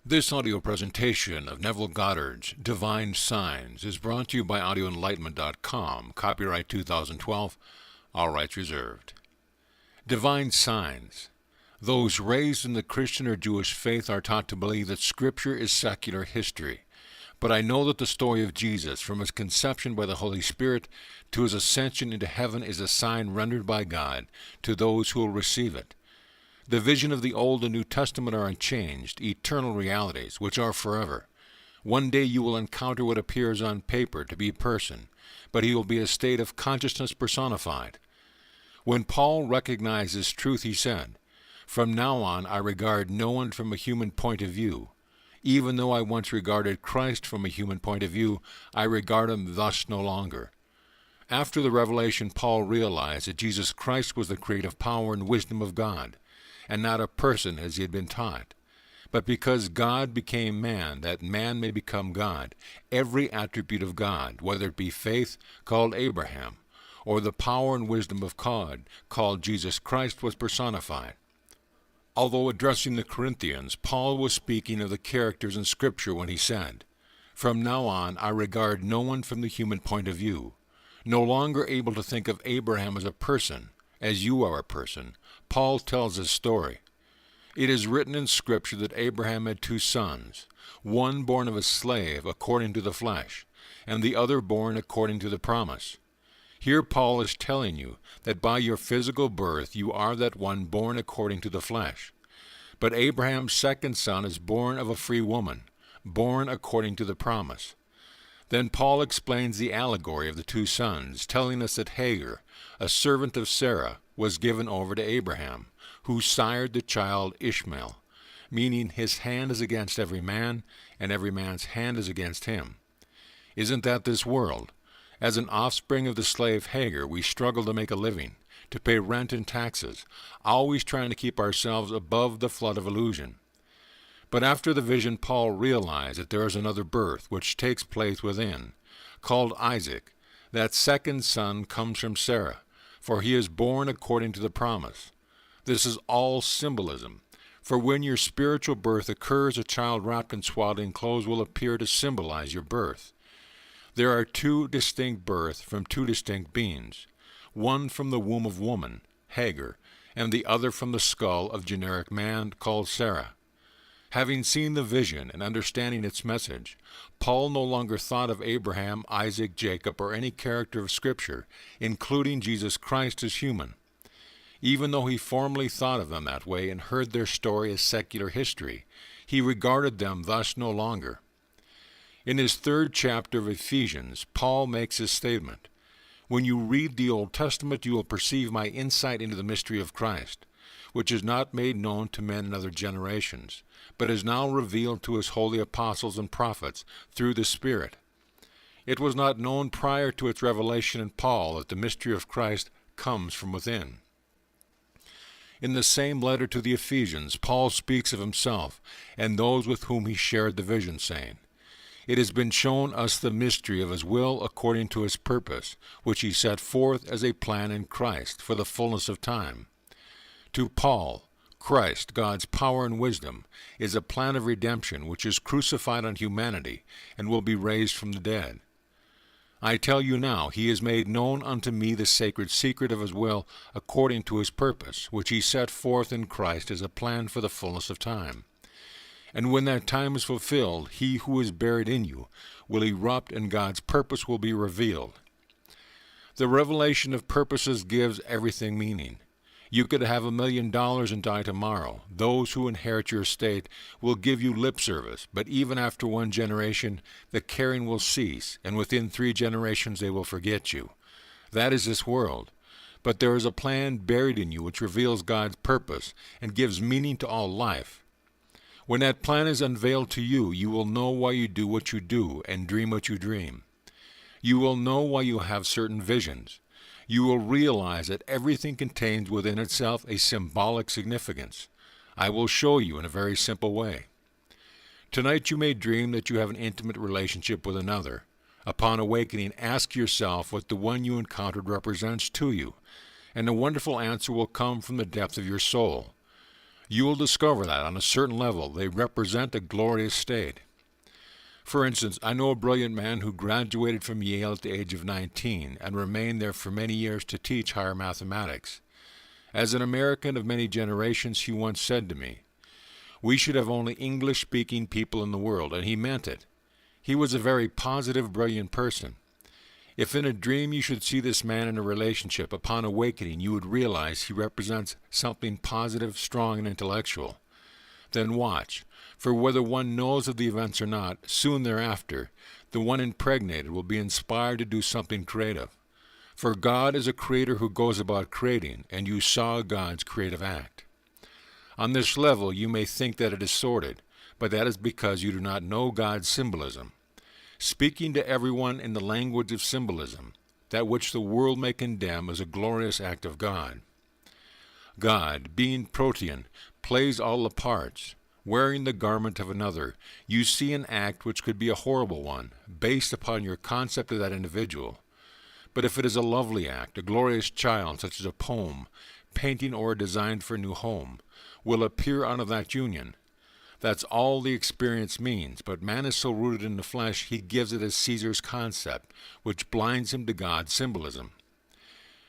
This audio presentation of Neville Goddard's Divine Signs is brought to you by audioenlightenment.com, copyright 2012, all rights reserved. Divine Signs. Those raised in the Christian or Jewish faith are taught to believe that Scripture is secular history. But I know that the story of Jesus, from his conception by the Holy Spirit to his ascension into heaven, is a sign rendered by God to those who will receive it. The vision of the Old and New Testament are unchanged, eternal realities, which are forever. One day you will encounter what appears on paper to be a person, but he will be a state of consciousness personified. When Paul recognized this truth, he said, "From now on I regard no one from a human point of view. Even though I once regarded Christ from a human point of view, I regard him thus no longer." After the revelation, Paul realized that Jesus Christ was the creative power and wisdom of God, and not a person as he had been taught. But because God became man, that man may become God, every attribute of God, whether it be faith, called Abraham, or the power and wisdom of God, called Jesus Christ, was personified. Although addressing the Corinthians, Paul was speaking of the characters in Scripture when he said, "From now on I regard no one from the human point of view." No longer able to think of Abraham as a person, as you are a person, Paul tells his story. It is written in Scripture that Abraham had two sons, one born of a slave according to the flesh, and the other born according to the promise. Here Paul is telling you that by your physical birth you are that one born according to the flesh. But Abraham's second son is born of a free woman, born according to the promise. Then Paul explains the allegory of the two sons, telling us that Hagar, a servant of Sarah, was given over to Abraham, who sired the child Ishmael, meaning his hand is against every man, and every man's hand is against him. Isn't that this world? As an offspring of the slave Hagar, we struggle to make a living, to pay rent and taxes, always trying to keep ourselves above the flood of illusion. But after the vision, Paul realized that there is another birth which takes place within, called Isaac. That second son comes from Sarah, for he is born according to the promise. This is all symbolism, for when your spiritual birth occurs, a child wrapped in swaddling clothes will appear to symbolize your birth. There are two distinct births from two distinct beings, one from the womb of woman, Hagar, and the other from the skull of generic man called Sarah. Having seen the vision and understanding its message, Paul no longer thought of Abraham, Isaac, Jacob, or any character of Scripture, including Jesus Christ, as human. Even though he formerly thought of them that way and heard their story as secular history, he regarded them thus no longer. In his third chapter of Ephesians, Paul makes his statement, "When you read the Old Testament, you will perceive my insight into the mystery of Christ, which is not made known to men in other generations, but is now revealed to his holy apostles and prophets through the Spirit." It was not known prior to its revelation in Paul that the mystery of Christ comes from within. In the same letter to the Ephesians, Paul speaks of himself and those with whom he shared the vision, saying, "It has been shown us the mystery of his will according to his purpose, which he set forth as a plan in Christ for the fullness of time." To Paul, Christ, God's power and wisdom, is a plan of redemption which is crucified on humanity and will be raised from the dead. I tell you now, he has made known unto me the sacred secret of his will according to his purpose, which he set forth in Christ as a plan for the fullness of time. And when that time is fulfilled, he who is buried in you will erupt, and God's purpose will be revealed. The revelation of purposes gives everything meaning. You could have $1 million and die tomorrow. Those who inherit your estate will give you lip service, but even after one generation, the caring will cease, and within 3 generations they will forget you. That is this world. But there is a plan buried in you which reveals God's purpose and gives meaning to all life. When that plan is unveiled to you, you will know why you do what you do and dream what you dream. You will know why you have certain visions. You will realize that everything contains within itself a symbolic significance. I will show you in a very simple way. Tonight you may dream that you have an intimate relationship with another. Upon awakening, ask yourself what the one you encountered represents to you, and a wonderful answer will come from the depth of your soul. You will discover that, on a certain level, they represent a glorious state. For instance, I know a brilliant man who graduated from Yale at the age of 19 and remained there for many years to teach higher mathematics. As an American of many generations, he once said to me, "We should have only English-speaking people in the world," and he meant it. He was a very positive, brilliant person. If in a dream you should see this man in a relationship, upon awakening you would realize he represents something positive, strong, and intellectual. Then watch, for whether one knows of the events or not, soon thereafter, the one impregnated will be inspired to do something creative. For God is a creator who goes about creating, and you saw God's creative act. On this level you may think that it is sordid, but that is because you do not know God's symbolism. Speaking to everyone in the language of symbolism, that which the world may condemn is a glorious act of God. God, being protean, plays all the parts. Wearing the garment of another, you see an act which could be a horrible one, based upon your concept of that individual. But if it is a lovely act, a glorious child, such as a poem, painting, or designed for a new home, will appear out of that union. That's all the experience means, but man is so rooted in the flesh he gives it as Caesar's concept, which blinds him to God's symbolism.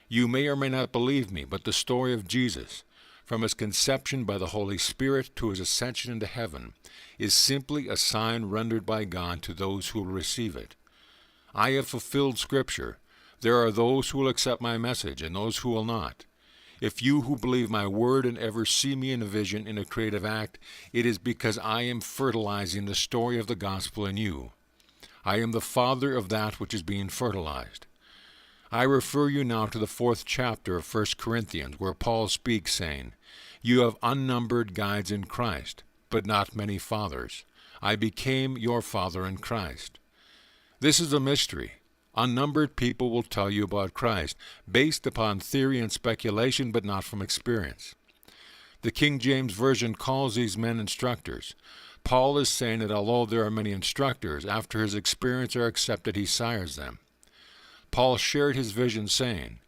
You may or may not believe me, but the story of Jesus, from his conception by the Holy Spirit to his ascension into heaven, is simply a sign rendered by God to those who will receive it. I have fulfilled Scripture. There are those who will accept my message and those who will not. If you who believe my word and ever see me in a vision, in a creative act, it is because I am fertilizing the story of the gospel in you. I am the father of that which is being fertilized. I refer you now to the 4th chapter of 1 Corinthians, where Paul speaks, saying, "You have unnumbered guides in Christ, but not many fathers. I became your father in Christ." This is a mystery. Unnumbered people will tell you about Christ, based upon theory and speculation, but not from experience. The King James Version calls these men instructors. Paul is saying that although there are many instructors, after his experience are accepted, he sires them. Paul shared his vision, saying,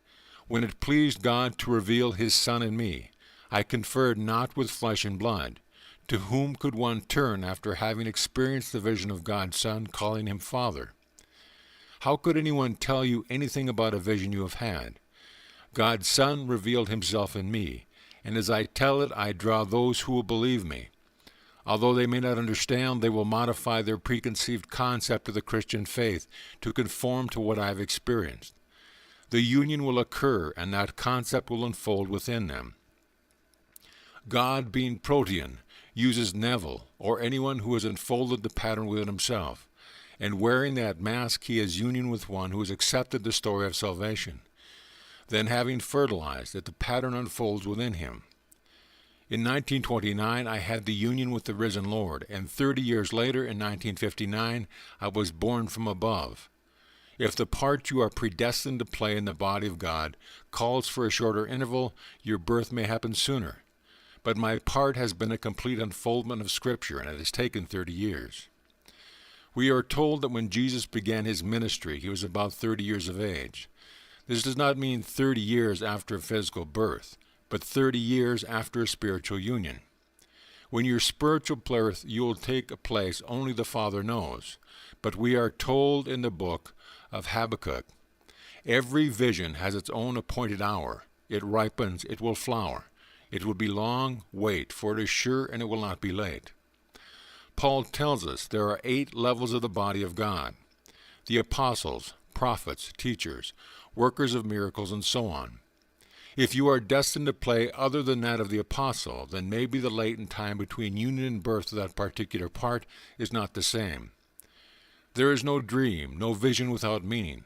"When it pleased God to reveal his Son in me, I conferred not with flesh and blood. To whom could one turn after having experienced the vision of God's Son, calling him Father?" How could anyone tell you anything about a vision you have had? God's Son revealed himself in me, and as I tell it, I draw those who will believe me. Although they may not understand, they will modify their preconceived concept of the Christian faith to conform to what I have experienced. The union will occur, and that concept will unfold within them. God, being protean, uses Neville, or anyone who has unfolded the pattern within himself, and wearing that mask he has union with one who has accepted the story of salvation. Then, having fertilized it, the pattern unfolds within him. In 1929, I had the union with the risen Lord, and 30 years later, in 1959, I was born from above. If the part you are predestined to play in the body of God calls for a shorter interval, your birth may happen sooner. But my part has been a complete unfoldment of Scripture, and it has taken 30 years. We are told that when Jesus began his ministry, he was about 30 years of age. This does not mean 30 years after a physical birth, but 30 years after a spiritual union. When your spiritual birth, you will take a place only the Father knows. But we are told in the book of Habakkuk, every vision has its own appointed hour. It ripens, it will flower. It will be long, wait, for it is sure and it will not be late. Paul tells us there are 8 levels of the body of God: the apostles, prophets, teachers, workers of miracles, and so on. If you are destined to play other than that of the apostle, then maybe the latent time between union and birth of that particular part is not the same. There is no dream, no vision without meaning,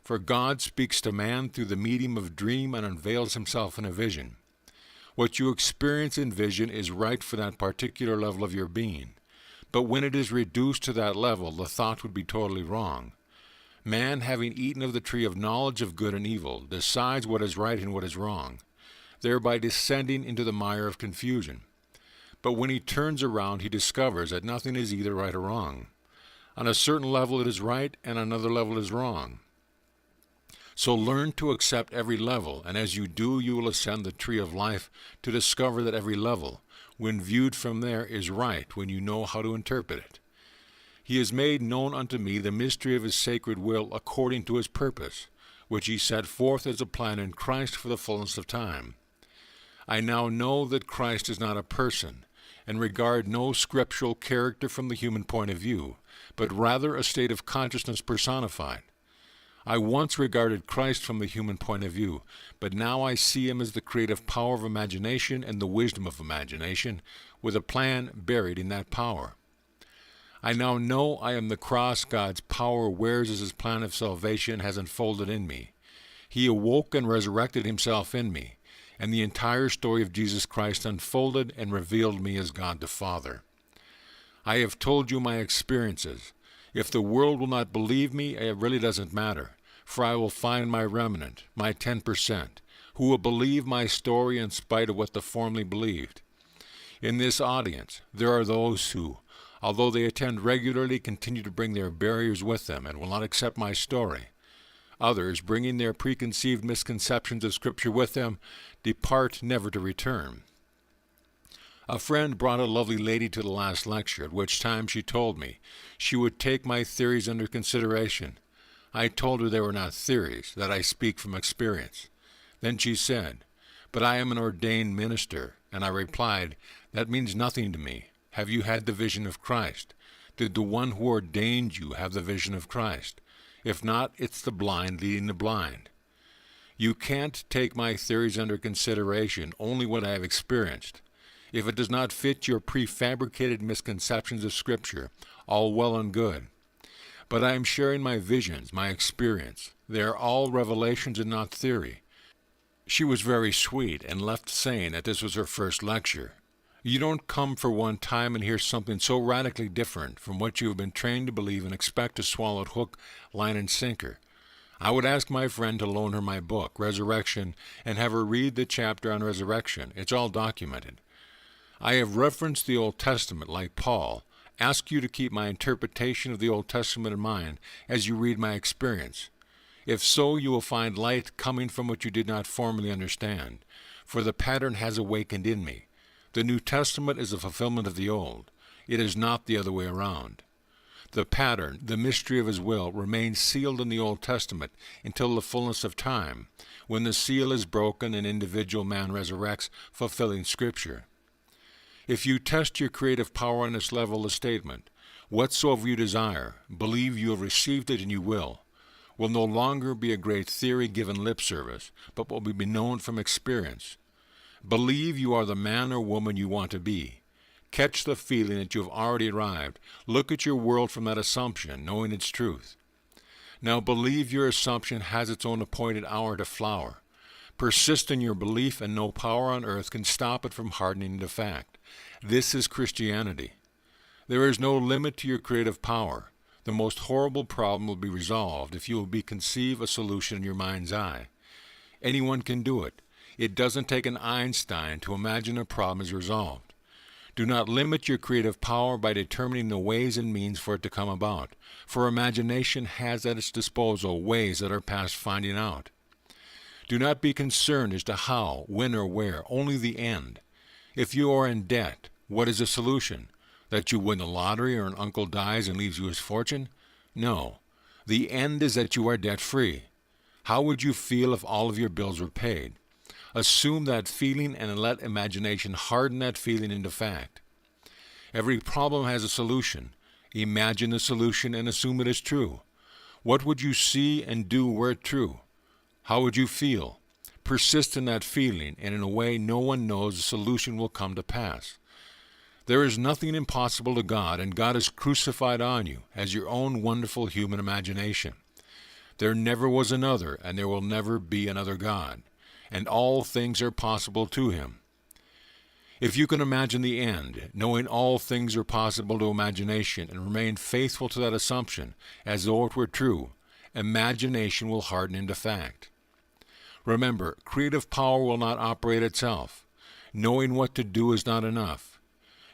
for God speaks to man through the medium of dream and unveils himself in a vision. What you experience in vision is right for that particular level of your being, but when it is reduced to that level, the thought would be totally wrong. Man, having eaten of the tree of knowledge of good and evil, decides what is right and what is wrong, thereby descending into the mire of confusion. But when he turns around, he discovers that nothing is either right or wrong. On a certain level it is right, and on another level it is wrong. So learn to accept every level, and as you do, you will ascend the tree of life to discover that every level, when viewed from there, is right when you know how to interpret it. He has made known unto me the mystery of his sacred will according to his purpose, which he set forth as a plan in Christ for the fullness of time. I now know that Christ is not a person, and regard no scriptural character from the human point of view, but rather a state of consciousness personified. I once regarded Christ from the human point of view, but now I see him as the creative power of imagination and the wisdom of imagination, with a plan buried in that power. I now know I am the cross God's power wears as his plan of salvation has unfolded in me. He awoke and resurrected himself in me, and the entire story of Jesus Christ unfolded and revealed me as God the Father. I have told you my experiences. If the world will not believe me, it really doesn't matter, for I will find my remnant, my 10%, who will believe my story in spite of what they formerly believed. In this audience, there are those who, although they attend regularly, continue to bring their barriers with them and will not accept my story. Others, bringing their preconceived misconceptions of Scripture with them, depart never to return. A friend brought a lovely lady to the last lecture, at which time she told me she would take my theories under consideration. I told her they were not theories, that I speak from experience. Then she said, "But I am an ordained minister," and I replied, "That means nothing to me. Have you had the vision of Christ? Did the one who ordained you have the vision of Christ? If not, it's the blind leading the blind. You can't take my theories under consideration, only what I have experienced. If it does not fit your prefabricated misconceptions of Scripture, all well and good. But I am sharing my visions, my experience. They are all revelations and not theory." She was very sweet and left saying that this was her first lecture. You don't come for one time and hear something so radically different from what you have been trained to believe and expect to swallow it hook, line, and sinker. I would ask my friend to loan her my book, Resurrection, and have her read the chapter on resurrection. It's all documented. I have referenced the Old Testament like Paul. Ask you to keep my interpretation of the Old Testament in mind as you read my experience. If so, you will find light coming from what you did not formerly understand, for the pattern has awakened in me. The New Testament is a fulfillment of the Old. It is not the other way around. The pattern, the mystery of his will, remains sealed in the Old Testament until the fullness of time, when the seal is broken and individual man resurrects, fulfilling Scripture. If you test your creative power on this level, the statement, "Whatsoever you desire, believe you have received it and you will no longer be a great theory given lip service, but will be known from experience. Believe you are the man or woman you want to be. Catch the feeling that you have already arrived. Look at your world from that assumption, knowing its truth. Now believe your assumption has its own appointed hour to flower. Persist in your belief, and no power on earth can stop it from hardening into fact. This is Christianity. There is no limit to your creative power. The most horrible problem will be resolved if you will conceive a solution in your mind's eye. Anyone can do it. It doesn't take an Einstein to imagine a problem is resolved. Do not limit your creative power by determining the ways and means for it to come about, for imagination has at its disposal ways that are past finding out. Do not be concerned as to how, when, or where, only the end. If you are in debt, what is the solution? That you win the lottery or an uncle dies and leaves you his fortune? No. The end is that you are debt-free. How would you feel if all of your bills were paid? Assume that feeling and let imagination harden that feeling into fact. Every problem has a solution. Imagine the solution and assume it is true. What would you see and do were it true? How would you feel? Persist in that feeling, and in a way no one knows the solution will come to pass. There is nothing impossible to God, and God is crucified on you as your own wonderful human imagination. There never was another, and there will never be another God, and all things are possible to him. If you can imagine the end, knowing all things are possible to imagination, and remain faithful to that assumption as though it were true, imagination will harden into fact. Remember, creative power will not operate itself. Knowing what to do is not enough.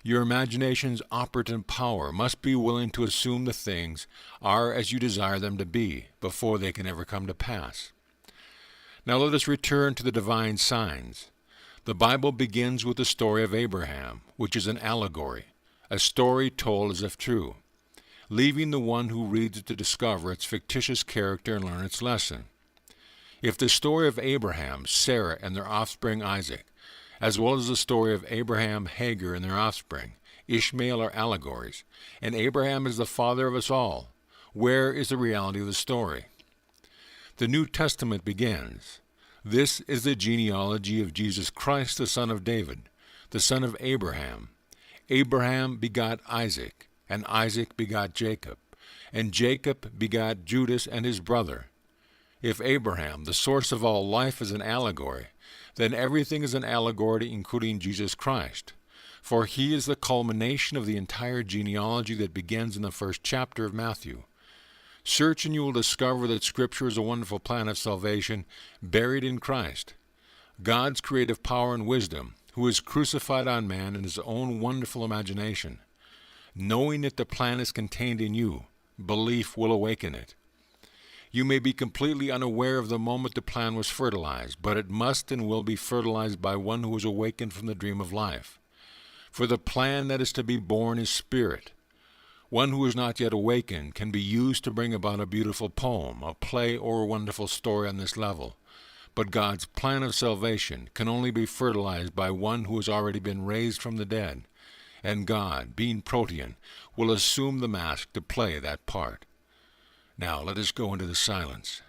Your imagination's operative power must be willing to assume the things are as you desire them to be before they can ever come to pass. Now let us return to the divine signs. The Bible begins with the story of Abraham, which is an allegory, a story told as if true, leaving the one who reads it to discover its fictitious character and learn its lesson. If the story of Abraham, Sarah, and their offspring Isaac, as well as the story of Abraham, Hagar, and their offspring, Ishmael, are allegories, and Abraham is the father of us all, where is the reality of the story? The New Testament begins. This is the genealogy of Jesus Christ, the son of David, the son of Abraham. Abraham begot Isaac, and Isaac begot Jacob, and Jacob begot Judas and his brother. If Abraham, the source of all life, is an allegory, then everything is an allegory, including Jesus Christ, for he is the culmination of the entire genealogy that begins in the first chapter of Matthew. Search and you will discover that Scripture is a wonderful plan of salvation buried in Christ, God's creative power and wisdom, who is crucified on man in his own wonderful imagination. Knowing that the plan is contained in you, belief will awaken it. You may be completely unaware of the moment the plan was fertilized, but it must and will be fertilized by one who is awakened from the dream of life. For the plan that is to be born is spirit. One who is not yet awakened can be used to bring about a beautiful poem, a play, or a wonderful story on this level. But God's plan of salvation can only be fertilized by one who has already been raised from the dead, and God, being protean, will assume the mask to play that part. Now let us go into the silence.